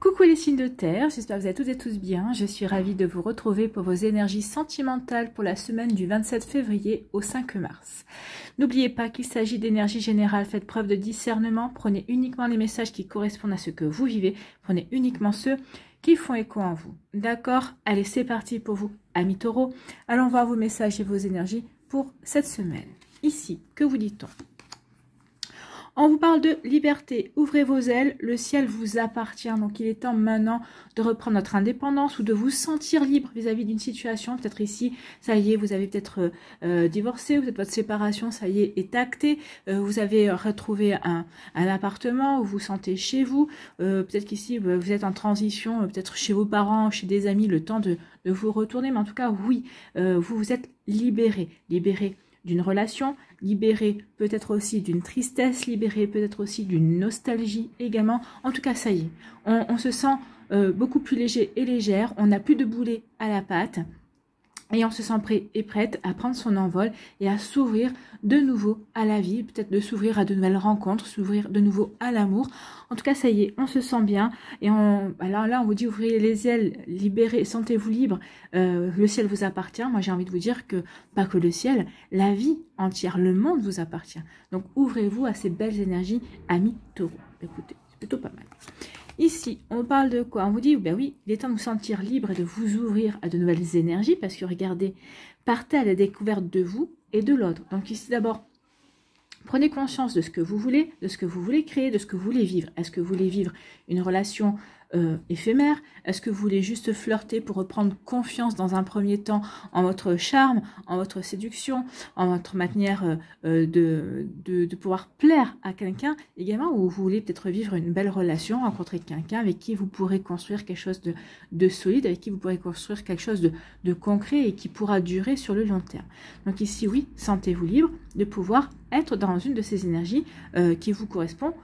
Coucou les signes de terre, j'espère que vous allez toutes et tous bien. Je suis ravie de vous retrouver pour vos énergies sentimentales pour la semaine du 27 février au 5 mars. N'oubliez pas qu'il s'agit d'énergie générale, faites preuve de discernement, prenez uniquement les messages qui correspondent à ce que vous vivez, prenez uniquement ceux qui font écho en vous. D'accord? Allez, c'est parti pour vous, amis taureaux. Allons voir vos messages et vos énergies pour cette semaine. Ici, que vous dit-on? On vous parle de liberté, ouvrez vos ailes, le ciel vous appartient, donc il est temps maintenant de reprendre notre indépendance ou de vous sentir libre vis-à-vis d'une situation. Peut-être ici, ça y est, vous avez peut-être divorcé, peut-être votre séparation, ça y est actée, vous avez retrouvé un appartement où vous vous sentez chez vous, peut-être qu'ici vous êtes en transition, peut-être chez vos parents, chez des amis, le temps de vous retourner, mais en tout cas oui, vous vous êtes libéré d'une relation, libéré peut-être aussi d'une tristesse, libéré peut-être aussi d'une nostalgie également. En tout cas, ça y est, on se sent beaucoup plus léger et légère, on n'a plus de boulet à la patte et on se sent prêt et prête à prendre son envol et à s'ouvrir de nouveau à la vie, peut-être de s'ouvrir à de nouvelles rencontres, s'ouvrir de nouveau à l'amour. En tout cas, ça y est, on se sent bien. Et alors là, on vous dit ouvrez les ailes, libérez, sentez-vous libre. Le ciel vous appartient. Moi, j'ai envie de vous dire que, pas que le ciel, la vie entière, le monde vous appartient. Donc, ouvrez-vous à ces belles énergies, amis taureaux. Écoutez, c'est plutôt pas mal. Ici, on parle de quoi? On vous dit, ben oui, il est temps de vous sentir libre et de vous ouvrir à de nouvelles énergies parce que regardez, partez à la découverte de vous et de l'autre. Donc ici, d'abord, prenez conscience de ce que vous voulez, de ce que vous voulez créer, de ce que vous voulez vivre. Est-ce que vous voulez vivre une relation éphémère? Est-ce que vous voulez juste flirter pour reprendre confiance dans un premier temps en votre charme, en votre séduction, en votre manière de pouvoir plaire à quelqu'un également, ou vous voulez peut-être vivre une belle relation, rencontrer quelqu'un avec qui vous pourrez construire quelque chose de solide, avec qui vous pourrez construire quelque chose de concret et qui pourra durer sur le long terme. Donc ici, oui, sentez-vous libre de pouvoir être dans une de ces énergies qui vous correspond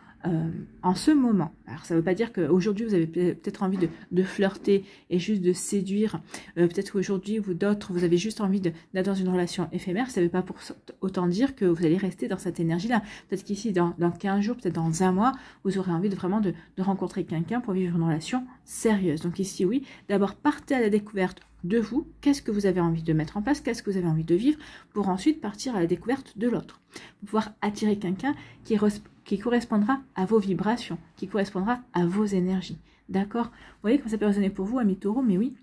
en ce moment. Alors ça ne veut pas dire qu'aujourd'hui vous avez peut-être envie de flirter et juste de séduire, peut-être qu'aujourd'hui vous avez juste envie d'être dans une relation éphémère. Ça ne veut pas pour autant dire que vous allez rester dans cette énergie là. Peut-être qu'ici dans 15 jours, peut-être dans un mois, vous aurez envie vraiment de rencontrer quelqu'un pour vivre une relation sérieuse. Donc ici oui, d'abord partez à la découverte de vous, qu'est-ce que vous avez envie de mettre en place, qu'est-ce que vous avez envie de vivre, pour ensuite partir à la découverte de l'autre. Pour pouvoir attirer quelqu'un qui correspondra à vos vibrations, qui correspondra à vos énergies. D'accord? Vous voyez comment ça peut résonner pour vous, amis taureaux, mais oui,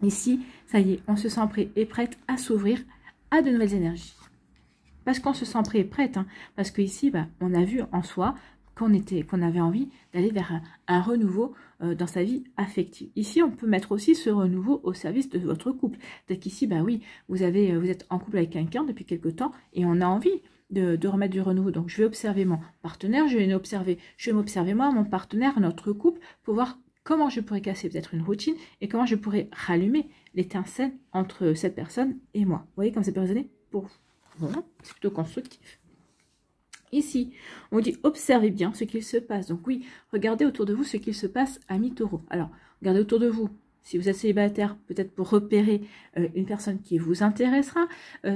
ici, ça y est, on se sent prêt et prête à s'ouvrir à de nouvelles énergies. Parce qu'on se sent prêt et prête, hein, parce qu'ici, on a vu en soi qu'on avait envie d'aller vers un renouveau dans sa vie affective. Ici, on peut mettre aussi ce renouveau au service de votre couple. Peut-être qu'ici, oui, vous êtes en couple avec quelqu'un depuis quelque temps et on a envie de remettre du renouveau. Donc, je vais observer mon partenaire, je vais m'observer moi, mon partenaire, notre couple, pour voir comment je pourrais casser peut-être une routine et comment je pourrais rallumer l'étincelle entre cette personne et moi. Vous voyez comme ça peut résonner pour vous. Voilà, c'est plutôt constructif. Ici, on dit observez bien ce qu'il se passe. Donc oui, regardez autour de vous ce qu'il se passe, amis taureaux. Alors, regardez autour de vous. Si vous êtes célibataire, peut-être pour repérer une personne qui vous intéressera.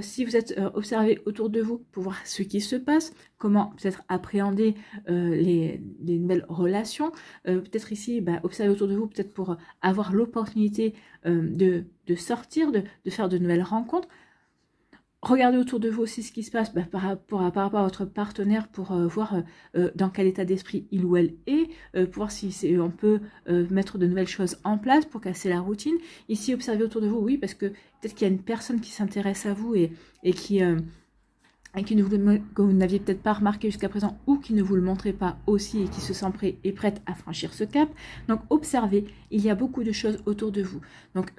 Si vous êtes observé autour de vous pour voir ce qui se passe, comment peut-être appréhender les nouvelles relations. Peut-être ici, observez autour de vous, peut-être pour avoir l'opportunité de sortir, de faire de nouvelles rencontres. Regardez autour de vous aussi ce qui se passe par rapport à votre partenaire pour voir dans quel état d'esprit il ou elle est, pour voir si on peut mettre de nouvelles choses en place pour casser la routine. Ici, observez autour de vous, oui, parce que peut-être qu'il y a une personne qui s'intéresse à vous et que vous n'aviez peut-être pas remarqué jusqu'à présent ou qui ne vous le montrait pas aussi et qui se sent prêt et prête à franchir ce cap. Donc, observez, il y a beaucoup de choses autour de vous. Donc,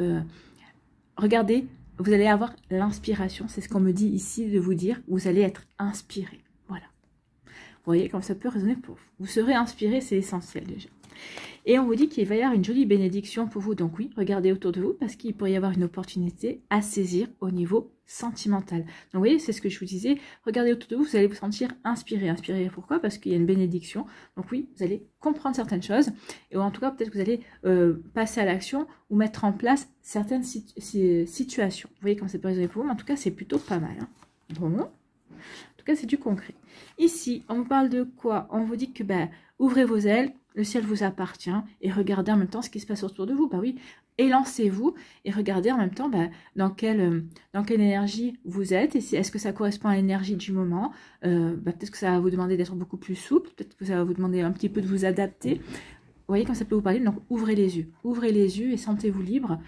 regardez. Vous allez avoir l'inspiration, c'est ce qu'on me dit ici de vous dire, vous allez être inspiré. Voilà. Vous voyez comme ça peut résonner pour vous. Vous serez inspiré, c'est essentiel déjà. Et on vous dit qu'il va y avoir une jolie bénédiction pour vous. Donc oui, regardez autour de vous parce qu'il pourrait y avoir une opportunité à saisir au niveau sentimental. Donc vous voyez, c'est ce que je vous disais. Regardez autour de vous, vous allez vous sentir inspiré. Inspiré pourquoi? Parce qu'il y a une bénédiction. Donc oui, vous allez comprendre certaines choses. Et en tout cas, peut-être que vous allez passer à l'action ou mettre en place certaines situations. Vous voyez comment ça peut résonner pour vous. Mais en tout cas, c'est plutôt pas mal. Hein. Bon. En tout cas, c'est du concret. Ici, on vous parle de quoi? On vous dit que ouvrez vos ailes, le ciel vous appartient, et regardez en même temps ce qui se passe autour de vous. Bah oui, élancez-vous et regardez en même temps dans quelle énergie vous êtes, et est-ce que ça correspond à l'énergie du moment. Peut-être que ça va vous demander d'être beaucoup plus souple, peut-être que ça va vous demander un petit peu de vous adapter. Vous voyez quand ça peut vous parler, donc ouvrez les yeux et sentez-vous libre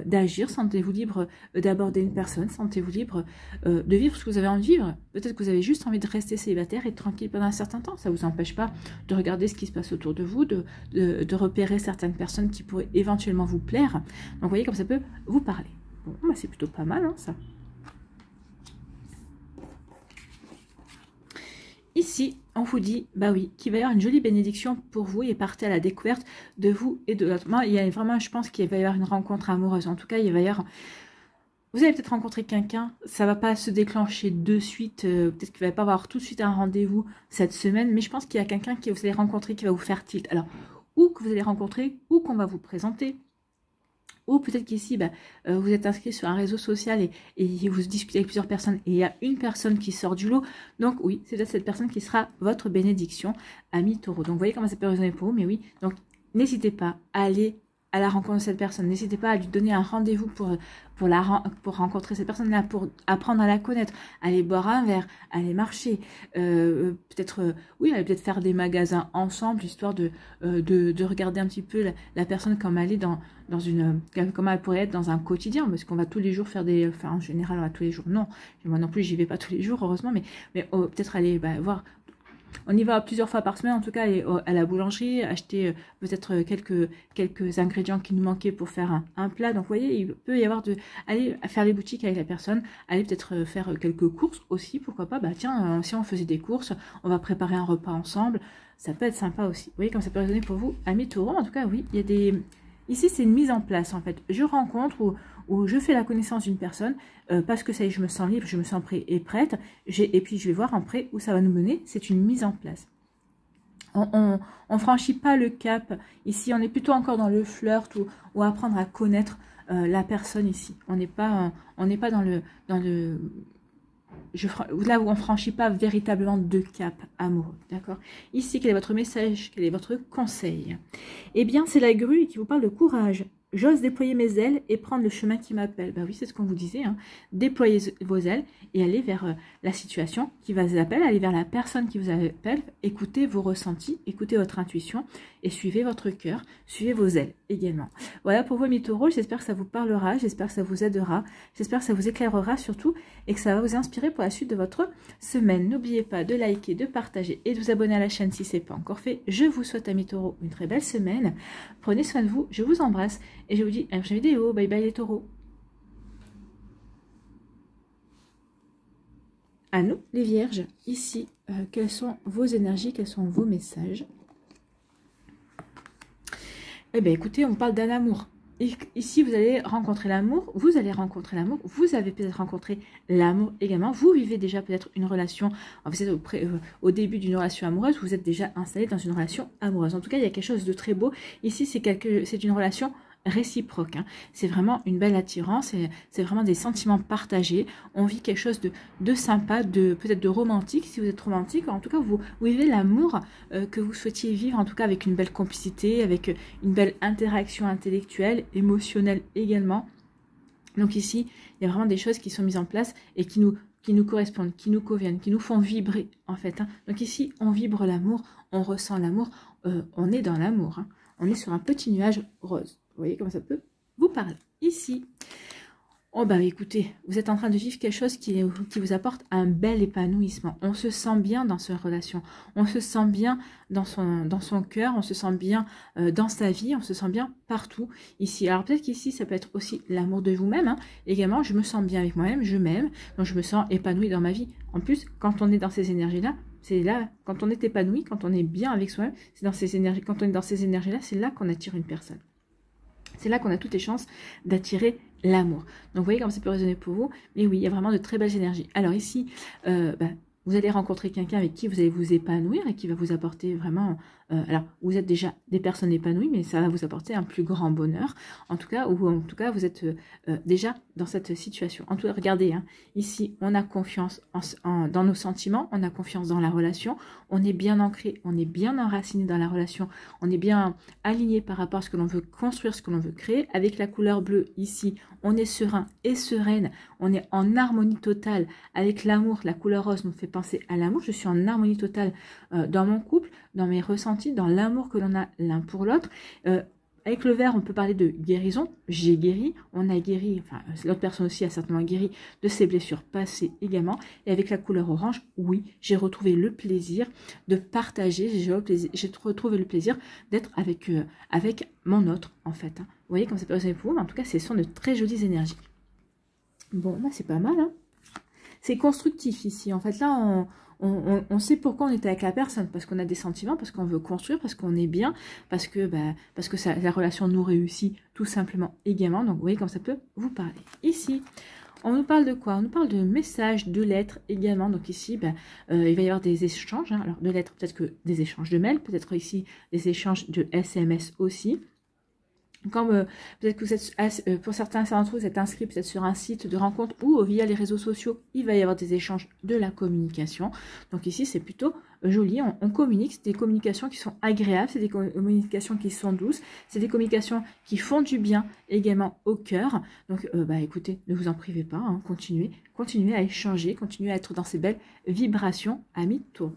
d'agir, sentez-vous libre d'aborder une personne, sentez-vous libre de vivre ce que vous avez envie de vivre. Peut-être que vous avez juste envie de rester célibataire et tranquille pendant un certain temps, ça ne vous empêche pas de regarder ce qui se passe autour de vous, de repérer certaines personnes qui pourraient éventuellement vous plaire. Donc vous voyez comme ça peut vous parler. Bon, bah, c'est plutôt pas mal, hein, ça. Ici, on vous dit, bah oui, qu'il va y avoir une jolie bénédiction pour vous et partez à la découverte de vous et de l'autre. Moi, il y a vraiment, je pense qu'il va y avoir une rencontre amoureuse. En tout cas, il va y avoir... Vous allez peut-être rencontrer quelqu'un, ça ne va pas se déclencher de suite, peut-être qu'il ne va pas avoir tout de suite un rendez-vous cette semaine, mais je pense qu'il y a quelqu'un que vous allez rencontrer qui va vous faire tilt. Alors, ou que vous allez rencontrer, ou qu'on va vous présenter. Ou peut-être qu'ici, vous êtes inscrit sur un réseau social et vous discutez avec plusieurs personnes et il y a une personne qui sort du lot. Donc oui, c'est peut-être cette personne qui sera votre bénédiction, ami Taureau. Donc vous voyez comment ça peut résonner pour vous, mais oui. Donc n'hésitez pas à aller à la rencontre de cette personne. N'hésitez pas à lui donner un rendez-vous pour rencontrer cette personne-là, pour apprendre à la connaître, aller boire un verre, aller marcher, peut-être aller peut-être faire des magasins ensemble, histoire de regarder un petit peu la personne comme elle est comme elle pourrait être dans un quotidien, parce qu'on va tous les jours faire en général on va tous les jours, non, moi non plus j'y vais pas tous les jours heureusement, mais peut-être aller voir. On y va plusieurs fois par semaine, en tout cas, aller à la boulangerie, acheter peut-être quelques ingrédients qui nous manquaient pour faire un plat. Donc, vous voyez, il peut y avoir aller faire les boutiques avec la personne, aller peut-être faire quelques courses aussi, pourquoi pas. Bah tiens, si on faisait des courses, on va préparer un repas ensemble. Ça peut être sympa aussi. Vous voyez, comme ça peut résonner pour vous, amis Taureau. En tout cas, oui, il y a des... Ici, c'est une mise en place, en fait. Je rencontre ou je fais la connaissance d'une personne parce que ça y est, je me sens libre, je me sens prêt et prête. Et puis, je vais voir après où ça va nous mener. C'est une mise en place. On ne franchit pas le cap. Ici, on est plutôt encore dans le flirt ou apprendre à connaître la personne ici. On n'est pas dans le là où on ne franchit pas véritablement de cap amoureux, d'accord? Ici, quel est votre message? Quel est votre conseil? Eh bien, c'est la grue qui vous parle de courage. J'ose déployer mes ailes et prendre le chemin qui m'appelle. Ben oui, c'est ce qu'on vous disait. Hein. Déployez vos ailes et allez vers la situation qui vous appelle, allez vers la personne qui vous appelle, écoutez vos ressentis, écoutez votre intuition et suivez votre cœur, suivez vos ailes également. Voilà pour vous, amis Taureaux, j'espère que ça vous parlera, j'espère que ça vous aidera, j'espère que ça vous éclairera surtout et que ça va vous inspirer pour la suite de votre semaine. N'oubliez pas de liker, de partager et de vous abonner à la chaîne si ce n'est pas encore fait. Je vous souhaite, amis Taureaux, une très belle semaine. Prenez soin de vous, je vous embrasse. Et je vous dis à la prochaine vidéo. Bye bye les taureaux. À nous les vierges. Ici, quelles sont vos énergies, quels sont vos messages? Eh bien écoutez, on parle d'un amour. Ici, vous allez rencontrer l'amour, vous allez rencontrer l'amour, vous avez peut-être rencontré l'amour également, vous vivez déjà peut-être une relation, vous êtes au début d'une relation amoureuse, vous êtes déjà installé dans une relation amoureuse. En tout cas, il y a quelque chose de très beau. Ici, c'est une relation réciproque, hein. C'est vraiment une belle attirance, c'est vraiment des sentiments partagés, on vit quelque chose de sympa, peut-être de romantique si vous êtes romantique, en tout cas vous vivez l'amour que vous souhaitiez vivre, en tout cas avec une belle complicité, avec une belle interaction intellectuelle, émotionnelle également. Donc ici, il y a vraiment des choses qui sont mises en place et qui nous correspondent, qui nous conviennent, qui nous font vibrer en fait, hein. Donc ici, on vibre l'amour, on ressent l'amour, on est dans l'amour, hein. On est sur un petit nuage rose. Vous voyez comment ça peut vous parler. Ici, oh bah écoutez, vous êtes en train de vivre quelque chose qui vous apporte un bel épanouissement. On se sent bien dans cette relation. On se sent bien dans son cœur. On se sent bien dans sa vie. On se sent bien partout ici. Alors peut-être qu'ici, ça peut être aussi l'amour de vous-même. Hein. Également, je me sens bien avec moi-même. Je m'aime. Donc je me sens épanouie dans ma vie. En plus, quand on est dans ces énergies-là, c'est là, quand on est épanoui, quand on est bien avec soi-même, c'est dans ces énergies. Quand on est dans ces énergies-là, c'est là qu'on attire une personne. C'est là qu'on a toutes les chances d'attirer l'amour. Donc, vous voyez comme ça peut résonner pour vous. Mais oui, il y a vraiment de très belles énergies. Alors ici, vous allez rencontrer quelqu'un avec qui vous allez vous épanouir et qui va vous apporter vraiment alors vous êtes déjà des personnes épanouies, mais ça va vous apporter un plus grand bonheur, en tout cas, ou en tout cas vous êtes déjà dans cette situation. En tout cas, regardez, hein, ici on a confiance dans nos sentiments, on a confiance dans la relation, on est bien ancré, on est bien enraciné dans la relation, on est bien aligné par rapport à ce que l'on veut construire, ce que l'on veut créer. Avec la couleur bleue ici, on est serein et sereine, on est en harmonie totale avec l'amour. La couleur rose nous fait penser à l'amour. Je suis en harmonie totale dans mon couple, dans mes ressentis, dans l'amour que l'on a l'un pour l'autre. Avec le vert, on peut parler de guérison. J'ai guéri, on a guéri, enfin l'autre personne aussi a certainement guéri de ses blessures passées également. Et avec la couleur orange, oui, j'ai retrouvé le plaisir de partager, j'ai retrouvé le plaisir d'être avec mon autre en fait. Hein. Vous voyez comme ça peut résonner pour vous, mais en tout cas, ce sont de très jolies énergies. Bon, bah, c'est pas mal, hein. C'est constructif ici. En fait, là, on sait pourquoi on est avec la personne, parce qu'on a des sentiments, parce qu'on veut construire, parce qu'on est bien, parce que la relation nous réussit tout simplement également. Donc, vous voyez comme ça peut vous parler. Ici, on nous parle de quoi? On nous parle de messages, de lettres également. Donc ici, il va y avoir des échanges. Hein. Alors, de lettres, peut-être que des échanges de mails, peut-être ici des échanges de SMS aussi. Comme peut-être que vous êtes, pour certains d'entre vous, vous êtes inscrit peut-être sur un site de rencontre ou via les réseaux sociaux, il va y avoir des échanges de la communication. Donc ici, c'est plutôt joli, on communique, c'est des communications qui sont agréables, c'est des communications qui sont douces, c'est des communications qui font du bien également au cœur. Donc écoutez, ne vous en privez pas, hein, continuez à échanger, continuez à être dans ces belles vibrations, amis Taureau.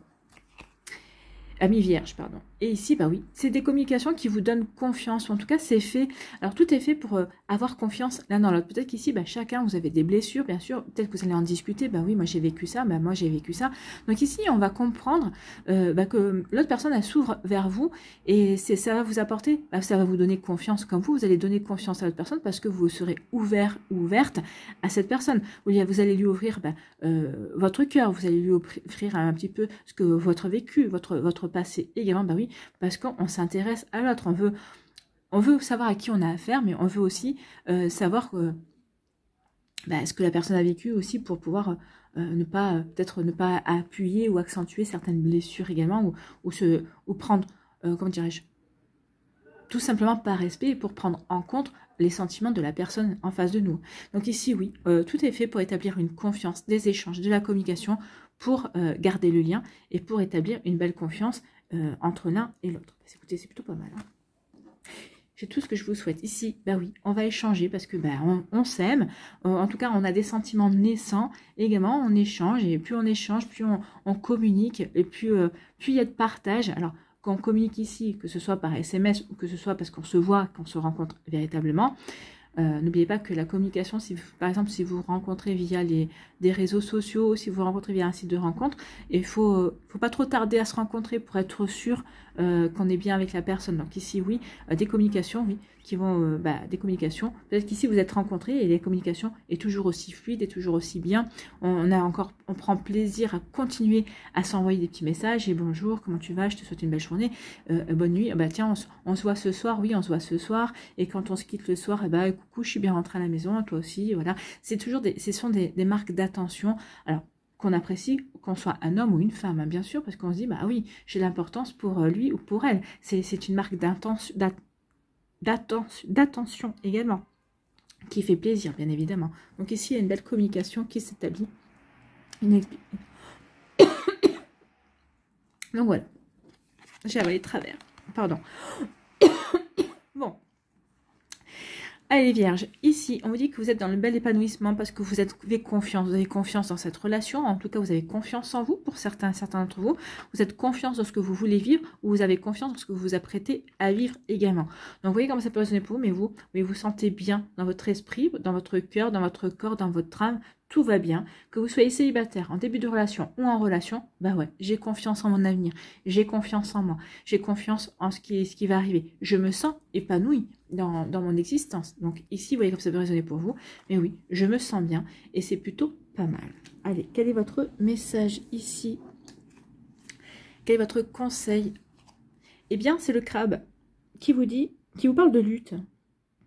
Amis Vierge, pardon. Et ici, oui, c'est des communications qui vous donnent confiance. En tout cas, c'est fait. Alors, tout est fait pour avoir confiance l'un dans l'autre. Peut-être qu'ici, chacun, vous avez des blessures, bien sûr. Peut-être que vous allez en discuter. Oui, moi, j'ai vécu ça. Moi, j'ai vécu ça. Donc, ici, on va comprendre que l'autre personne, elle s'ouvre vers vous. Et ça va vous apporter, ça va vous donner confiance. Comme vous allez donner confiance à l'autre personne parce que vous serez ouvert ou ouverte à cette personne. Vous allez lui ouvrir votre cœur. Vous allez lui offrir un petit peu votre vécu, votre passé également. Oui, parce qu'on s'intéresse à l'autre, on veut savoir à qui on a affaire, mais on veut aussi savoir ce que la personne a vécu aussi pour pouvoir ne pas appuyer ou accentuer certaines blessures également, ou prendre, comment dirais-je, tout simplement par respect pour prendre en compte les sentiments de la personne en face de nous. Donc ici, oui, tout est fait pour établir une confiance, des échanges, de la communication, pour garder le lien et pour établir une belle confiance entre l'un et l'autre. Écoutez, c'est plutôt pas mal. Hein. C'est tout ce que je vous souhaite. Ici, oui, on va échanger parce que on s'aime. En tout cas, on a des sentiments naissants. Également, on échange. Et plus on échange, plus on communique. Et plus il y a de partage. Alors, quand on communique ici, que ce soit par SMS ou que ce soit parce qu'on se voit, qu'on se rencontre véritablement, n'oubliez pas que la communication, par exemple, si vous rencontrez via des réseaux sociaux, si vous rencontrez via un site de rencontre, il faut pas trop tarder à se rencontrer pour être sûr qu'on est bien avec la personne. Donc ici, oui, des communications, oui, qui vont, des communications. Peut-être qu'ici, vous êtes rencontrés et les communications est toujours aussi fluide et toujours aussi bien. On prend plaisir à continuer à s'envoyer des petits messages. Et bonjour, comment tu vas? Je te souhaite une belle journée. Bonne nuit. Tiens, on se voit ce soir. Oui, on se voit ce soir. Et quand on se quitte le soir, coucou, je suis bien rentrée à la maison. Toi aussi, voilà. C'est toujours ce sont des marques d'attention. Alors, qu'on apprécie, qu'on soit un homme ou une femme, hein, bien sûr, parce qu'on se dit, oui, j'ai l'importance pour lui ou pour elle. C'est une marque d'attention également, qui fait plaisir, bien évidemment. Donc ici, il y a une belle communication qui s'établit. Donc voilà. J'ai avalé de travers. Pardon. Bon. Allez Vierge, ici on vous dit que vous êtes dans le bel épanouissement parce que vous avez confiance dans cette relation, en tout cas vous avez confiance en vous pour certains d'entre vous, vous êtes confiance dans ce que vous voulez vivre ou vous avez confiance dans ce que vous vous apprêtez à vivre également. Donc vous voyez comment ça peut résonner pour vous, mais vous vous sentez bien dans votre esprit, dans votre cœur, dans votre corps, dans votre âme, tout va bien, que vous soyez célibataire, en début de relation ou en relation, j'ai confiance en mon avenir, j'ai confiance en moi, j'ai confiance en ce qui va arriver, je me sens épanouie dans mon existence. Donc ici, vous voyez comme ça peut résonner pour vous, mais oui, je me sens bien et c'est plutôt pas mal. Allez, quel est votre message ici? Quel est votre conseil? Eh bien, c'est le crabe qui vous parle de lutte.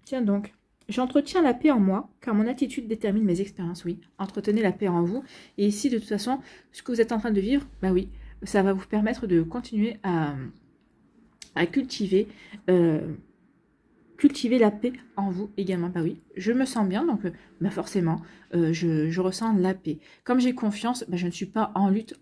Tiens donc. J'entretiens la paix en moi, car mon attitude détermine mes expériences. Oui, entretenez la paix en vous. Et ici, de toute façon, ce que vous êtes en train de vivre, oui, ça va vous permettre de continuer à à cultiver, cultiver la paix en vous également. Bah oui, je me sens bien, donc bah forcément, je ressens la paix. Comme j'ai confiance, bah je ne suis pas en lutte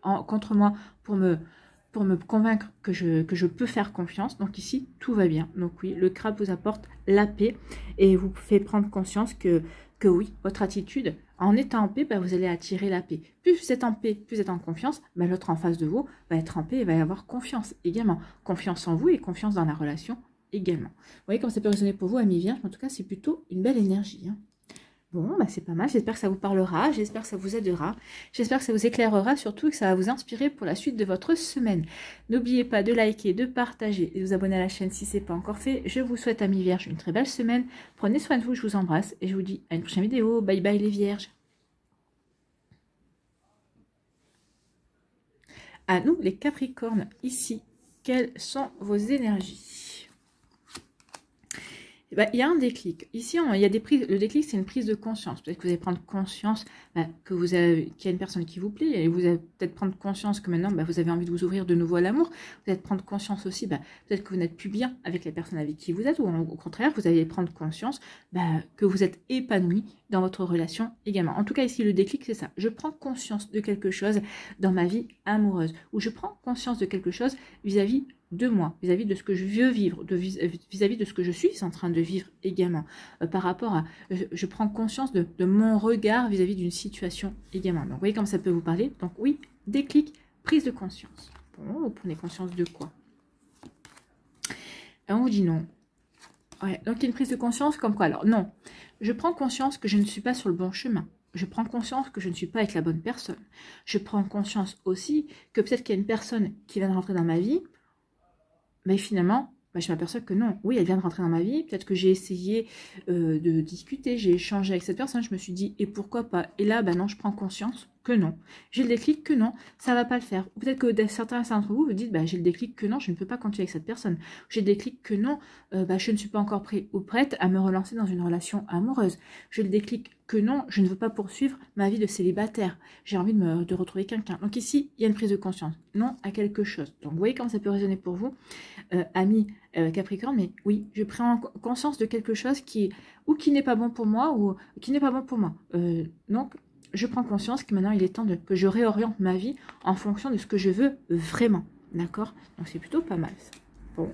contre moi pour me convaincre que je peux faire confiance. Donc ici, tout va bien. Donc oui, le crabe vous apporte la paix et vous fait prendre conscience que oui, votre attitude, en étant en paix, bah, vous allez attirer la paix. Plus vous êtes en paix, plus vous êtes en confiance, bah, l'autre en face de vous va être en paix et va y avoir confiance également. Confiance en vous et confiance dans la relation également. Vous voyez comme ça peut résonner pour vous, amis vierges. En tout cas, c'est plutôt une belle énergie. Hein. Bon, bah c'est pas mal. J'espère que ça vous parlera. J'espère que ça vous aidera. J'espère que ça vous éclairera surtout et que ça va vous inspirer pour la suite de votre semaine. N'oubliez pas de liker, de partager et de vous abonner à la chaîne si ce n'est pas encore fait. Je vous souhaite, amis vierges, une très belle semaine. Prenez soin de vous, je vous embrasse et je vous dis à une prochaine vidéo. Bye bye les vierges. À nous les capricornes, ici, quelles sont vos énergies? Bah, il y a un déclic. Ici, il y a des prises. Le déclic, c'est une prise de conscience. Peut-être que vous allez prendre conscience qu'il y a une personne qui vous plaît. Et vous allez peut-être prendre conscience que maintenant, vous avez envie de vous ouvrir de nouveau à l'amour. Vous allez prendre conscience aussi, peut-être que vous n'êtes plus bien avec les personnes avec qui vous êtes. Ou au contraire, vous allez prendre conscience que vous êtes épanoui dans votre relation également. En tout cas, ici, le déclic, c'est ça. Je prends conscience de quelque chose dans ma vie amoureuse. Ou je prends conscience de quelque chose vis-à-vis de moi, vis-à-vis de ce que je veux vivre, vis-à-vis de ce que je suis en train de vivre également, par rapport à, je prends conscience de mon regard vis-à-vis d'une situation également. Donc, vous voyez comme ça peut vous parler. Donc, oui, déclic, prise de conscience. Bon, vous prenez conscience de quoi? Et on vous dit non. Ouais, donc, il y a une prise de conscience comme quoi? Alors, non, je prends conscience que je ne suis pas sur le bon chemin. Je prends conscience que je ne suis pas avec la bonne personne. Je prends conscience aussi que peut-être qu'il y a une personne qui vient de rentrer dans ma vie, mais finalement, je m'aperçois que non. Oui, elle vient de rentrer dans ma vie. Peut-être que j'ai essayé de discuter, j'ai échangé avec cette personne. Je me suis dit, et pourquoi pas? Et là, non, je prends conscience que non. J'ai le déclic que non, ça va pas le faire. Peut-être que certains d'entre vous vous dites, j'ai le déclic que non, je ne peux pas continuer avec cette personne. J'ai le déclic que non, je ne suis pas encore prêt ou prête à me relancer dans une relation amoureuse. J'ai le déclic que non, je ne veux pas poursuivre ma vie de célibataire. J'ai envie de retrouver quelqu'un. Donc ici, il y a une prise de conscience. Non à quelque chose. Donc vous voyez comment ça peut résonner pour vous, amis Capricorne, mais oui, je prends conscience de quelque chose qui n'est pas bon pour moi ou qui n'est pas bon pour moi. Donc, je prends conscience que maintenant, il est temps que je réoriente ma vie en fonction de ce que je veux vraiment. D'accord? Donc, c'est plutôt pas mal, ça. Bon.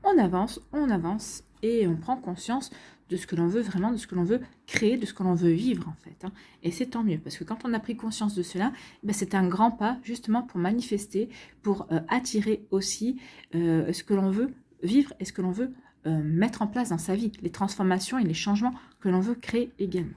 On avance et on prend conscience de ce que l'on veut vraiment, de ce que l'on veut créer, de ce que l'on veut vivre en fait. Hein. Et c'est tant mieux, parce que quand on a pris conscience de cela, c'est un grand pas justement pour manifester, pour attirer aussi ce que l'on veut vivre et ce que l'on veut mettre en place dans sa vie, les transformations et les changements que l'on veut créer également.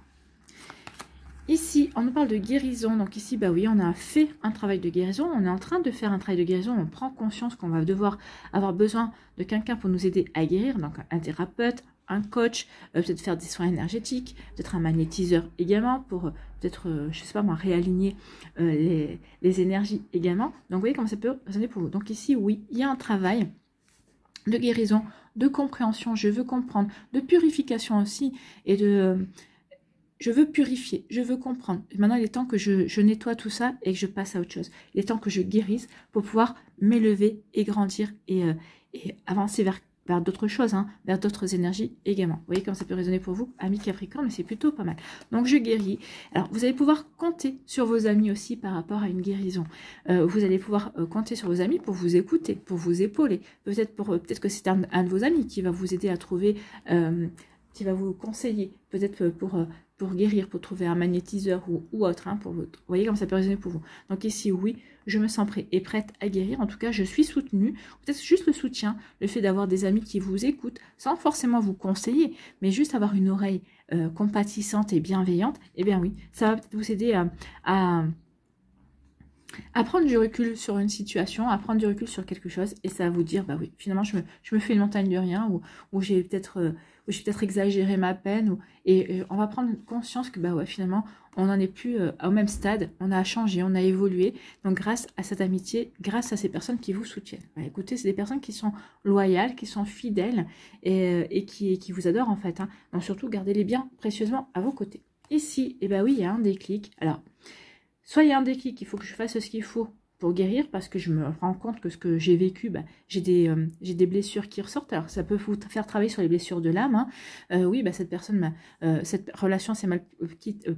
Ici, on nous parle de guérison. Donc ici, oui, on a fait un travail de guérison. On est en train de faire un travail de guérison. On prend conscience qu'on va devoir avoir besoin de quelqu'un pour nous aider à guérir. Donc un thérapeute, un coach, peut-être faire des soins énergétiques, peut-être un magnétiseur également pour peut-être, je sais pas moi, réaligner les énergies également. Donc vous voyez comment ça peut résonner pour vous. Donc ici, oui, il y a un travail de guérison, de compréhension, je veux comprendre, de purification aussi et de... je veux purifier, je veux comprendre. Maintenant, il est temps que je nettoie tout ça et que je passe à autre chose. Il est temps que je guérisse pour pouvoir m'élever et grandir et avancer vers d'autres choses, hein, vers d'autres énergies également. Vous voyez comme ça peut résonner pour vous, amis Capricorne, mais c'est plutôt pas mal. Donc, je guéris. Alors, vous allez pouvoir compter sur vos amis aussi par rapport à une guérison. Vous allez pouvoir compter sur vos amis pour vous écouter, pour vous épauler. Peut-être que c'est un de vos amis qui va vous aider à trouver... qui va vous conseiller, peut-être pour guérir, pour trouver un magnétiseur ou autre, hein, pour vous. Vous voyez comme ça peut résonner pour vous. Donc ici, oui, je me sens prêt et prête à guérir. En tout cas, je suis soutenue. Peut-être juste le soutien, le fait d'avoir des amis qui vous écoutent, sans forcément vous conseiller, mais juste avoir une oreille compatissante et bienveillante, eh bien oui, ça va peut-être vous aider à prendre du recul sur une situation, à prendre du recul sur quelque chose, et ça va vous dire, oui, finalement, je me fais une montagne de rien, ou j'ai peut-être exagéré ma peine, et on va prendre conscience que, ouais, finalement, on n'en est plus au même stade, on a changé, on a évolué, donc grâce à cette amitié, grâce à ces personnes qui vous soutiennent. Écoutez, c'est des personnes qui sont loyales, qui sont fidèles, et qui vous adorent, en fait. Hein. Donc surtout, gardez-les bien précieusement à vos côtés. Ici, oui, il y a un déclic. Alors, soit il y a un déclic, il faut que je fasse ce qu'il faut pour guérir, parce que je me rends compte que ce que j'ai vécu, bah, j'ai des blessures qui ressortent. Alors ça peut vous faire travailler sur les blessures de l'âme, hein. Oui, bah, cette personne cette relation s'est mal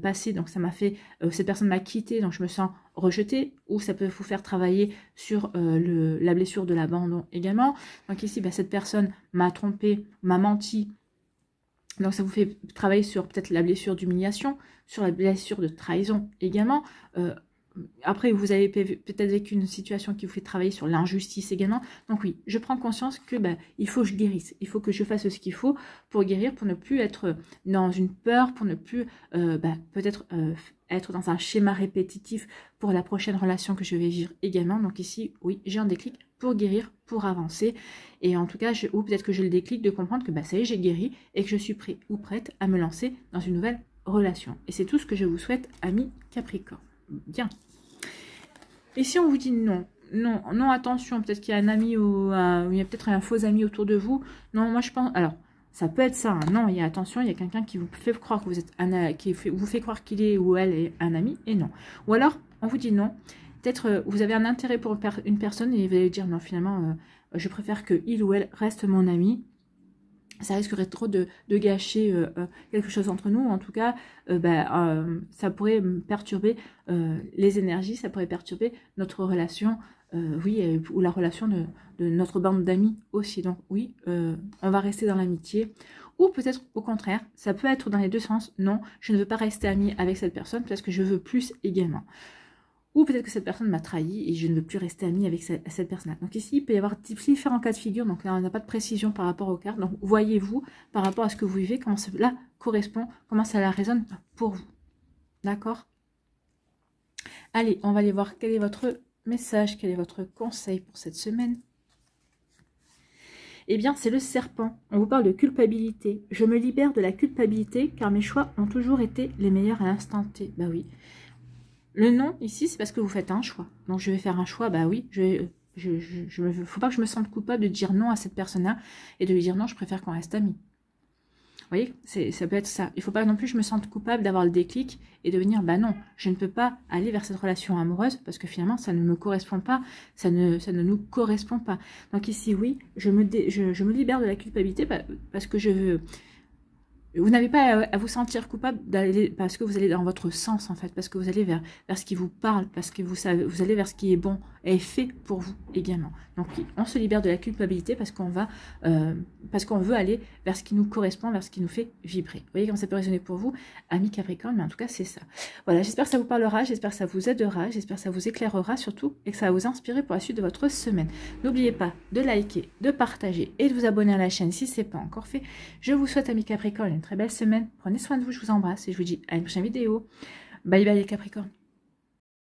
passée, donc ça m'a fait, cette personne m'a quitté, donc je me sens rejetée, ou ça peut vous faire travailler sur la blessure de l'abandon également. Donc ici, bah, cette personne m'a trompé, m'a menti, donc ça vous fait travailler sur peut-être la blessure d'humiliation, sur la blessure de trahison également. Après, vous avez peut-être vécu une situation qui vous fait travailler sur l'injustice également. Donc oui, je prends conscience que il faut que je guérisse. Il faut que je fasse ce qu'il faut pour guérir, pour ne plus être dans une peur, pour ne plus peut-être être dans un schéma répétitif pour la prochaine relation que je vais vivre également. Donc ici, oui, j'ai un déclic pour guérir, pour avancer. Et en tout cas, ou peut-être que j'ai le déclic de comprendre que ça y est, j'ai guéri et que je suis prêt ou prête à me lancer dans une nouvelle relation. Et c'est tout ce que je vous souhaite, amis Capricorne. Bien. Et si on vous dit non, attention, peut-être qu'il y a un ami ou il y a peut-être un faux ami autour de vous. Non, moi je pense, alors ça peut être ça. Hein. Non, il y a attention, il y a quelqu'un qui vous fait croire que vous êtes vous fait croire qu'il est ou elle est un ami et non. Ou alors on vous dit non. Peut-être vous avez un intérêt pour une personne et vous allez dire non, finalement je préfère que il ou elle reste mon ami. Ça risquerait trop de gâcher quelque chose entre nous. En tout cas, ça pourrait perturber les énergies, ça pourrait perturber notre relation, ou la relation de notre bande d'amis aussi. Donc oui, on va rester dans l'amitié. Ou peut-être au contraire, ça peut être dans les deux sens. Non, je ne veux pas rester amie avec cette personne parce que je veux plus également. Ou peut-être que cette personne m'a trahi et je ne veux plus rester amie avec cette personne-là. Donc ici, il peut y avoir différents cas de figure. Donc là, on n'a pas de précision par rapport aux cartes. Donc voyez-vous, par rapport à ce que vous vivez, comment cela correspond, comment cela résonne pour vous. D'accord? Allez, on va aller voir quel est votre message, quel est votre conseil pour cette semaine. Eh bien, c'est le serpent. On vous parle de culpabilité. Je me libère de la culpabilité car mes choix ont toujours été les meilleurs à l'instant T. Bah oui. Le non, ici, c'est parce que vous faites un choix. Donc, je vais faire un choix, bah oui, faut pas que je me sente coupable de dire non à cette personne-là et de lui dire non, je préfère qu'on reste amis. Vous voyez, ça peut être ça. Il faut pas non plus que je me sente coupable d'avoir le déclic et de venir, bah non, je ne peux pas aller vers cette relation amoureuse parce que finalement, ça ne me correspond pas, ça ne nous correspond pas. Donc ici, oui, je me libère de la culpabilité parce que je veux... Vous n'avez pas à vous sentir coupable d'aller parce que vous allez dans votre sens en fait, parce que vous allez vers ce qui vous parle, parce que vous allez vers ce qui est bon et fait pour vous également. Donc on se libère de la culpabilité parce qu'on veut aller vers ce qui nous correspond, vers ce qui nous fait vibrer. Vous voyez comme ça peut résonner pour vous, amis Capricorne, mais en tout cas c'est ça. Voilà, j'espère que ça vous parlera, j'espère que ça vous aidera, j'espère que ça vous éclairera surtout et que ça va vous inspirer pour la suite de votre semaine. N'oubliez pas de liker, de partager et de vous abonner à la chaîne si ce n'est pas encore fait. Je vous souhaite, amis Capricorne, une très belle semaine. Prenez soin de vous, je vous embrasse et je vous dis à une prochaine vidéo. Bye bye les Capricornes.